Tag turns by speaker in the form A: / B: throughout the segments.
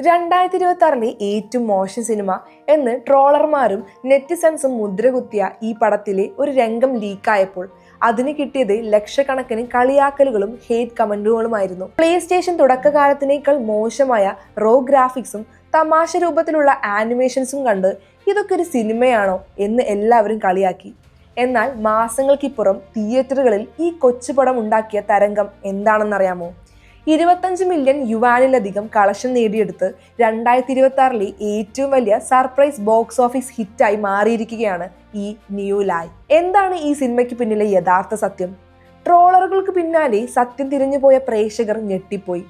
A: 2026 ഏറ്റവും മോശം സിനിമ എന്ന് ട്രോളർമാരും നെറ്റിസൺസും മുദ്രകുത്തിയ ഈ പടത്തിലെ ഒരു രംഗം ലീക്കായപ്പോൾ അതിന് കിട്ടിയത് ലക്ഷക്കണക്കിന് കളിയാക്കലുകളും ഹേറ്റ് കമന്റുകളുമായിരുന്നു. പ്ലേ സ്റ്റേഷൻ തുടക്കകാലത്തിനേക്കാൾ മോശമായ റോ ഗ്രാഫിക്സും തമാശ രൂപത്തിലുള്ള ആനിമേഷൻസും കണ്ട് ഇതൊക്കെ ഒരു സിനിമയാണോ എന്ന് എല്ലാവരും കളിയാക്കി. എന്നാൽ മാസങ്ങൾക്കിപ്പുറം തിയേറ്ററുകളിൽ ഈ കൊച്ചുപടം ഉണ്ടാക്കിയ തരംഗം എന്താണെന്നറിയാമോ? 25 മില്യൺ യുവാനിലധികം കളക്ഷൻ നേടിയെടുത്ത് 2026 ഏറ്റവും വലിയ സർപ്രൈസ് ബോക്സ് ഓഫീസ് ഹിറ്റായി മാറിയിരിക്കുകയാണ് ഈ ന്യൂ ലൈ. എന്താണ് ഈ സിനിമയ്ക്ക് പിന്നിലെ യഥാർത്ഥ സത്യം? ട്രോളറുകൾക്ക് പിന്നാലെ സത്യം തിരിഞ്ഞുപോയ പ്രേക്ഷകർ ഞെട്ടിപ്പോയി.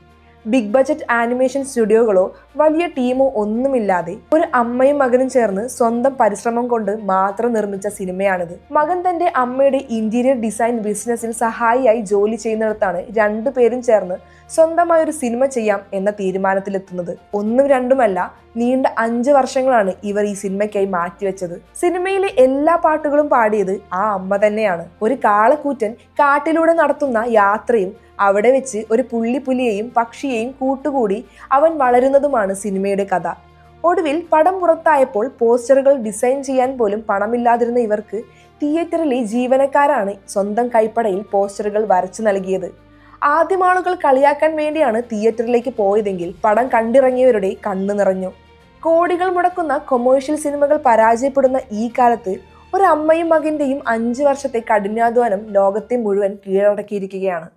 A: ബിഗ് ബജറ്റ് ആനിമേഷൻ സ്റ്റുഡിയോകളോ വലിയ ടീമോ ഒന്നുമില്ലാതെ ഒരു അമ്മയും മകനും ചേർന്ന് സ്വന്തം പരിശ്രമം കൊണ്ട് മാത്രം നിർമ്മിച്ച സിനിമയാണിത്. മകൻ തന്റെ അമ്മയുടെ ഇന്റീരിയർ ഡിസൈൻ ബിസിനസ്സിൽ സഹായിയായി ജോലി ചെയ്യുന്നിടത്താണ് രണ്ടുപേരും ചേർന്ന് സ്വന്തമായ ഒരു സിനിമ ചെയ്യാം എന്ന തീരുമാനത്തിലെത്തുന്നത്. ഒന്നും രണ്ടുമല്ല, നീണ്ട 5 വർഷങ്ങളാണ് ഇവർ ഈ സിനിമയ്ക്കായി മാറ്റിവെച്ചത്. സിനിമയിലെ എല്ലാ പാട്ടുകളും പാടിയത് ആ അമ്മ തന്നെയാണ്. ഒരു കാളക്കൂറ്റൻ കാട്ടിലൂടെ നടത്തുന്ന യാത്രയും അവിടെ വെച്ച് ഒരു പുള്ളിപ്പുലിയെയും പക്ഷിയെയും കൂട്ടുകൂടി അവൻ വളരുന്നതുമാണ് സിനിമയുടെ കഥ. ഒടുവിൽ പടം പുറത്തായപ്പോൾ പോസ്റ്ററുകൾ ഡിസൈൻ ചെയ്യാൻ പോലും പണമില്ലാതിരുന്ന ഇവർക്ക് തിയേറ്ററിലെ ജീവനക്കാരാണ് സ്വന്തം കൈപ്പടയിൽ പോസ്റ്ററുകൾ വരച്ചു നൽകിയത്. ആദ്യം ആളുകൾ കളിയാക്കാൻ വേണ്ടിയാണ് തിയേറ്ററിലേക്ക് പോയതെങ്കിൽ പടം കണ്ടിറങ്ങിയവരുടെ കണ്ണു നിറഞ്ഞു. കോടികൾ മുടക്കുന്ന കൊമേഴ്ഷ്യൽ സിനിമകൾ പരാജയപ്പെടുന്ന ഈ കാലത്ത് ഒരു അമ്മയും മകന്റെയും 5 വർഷത്തെ കഠിനാധ്വാനം ലോകത്തെ മുഴുവൻ കീഴടക്കിയിരിക്കുകയാണ്.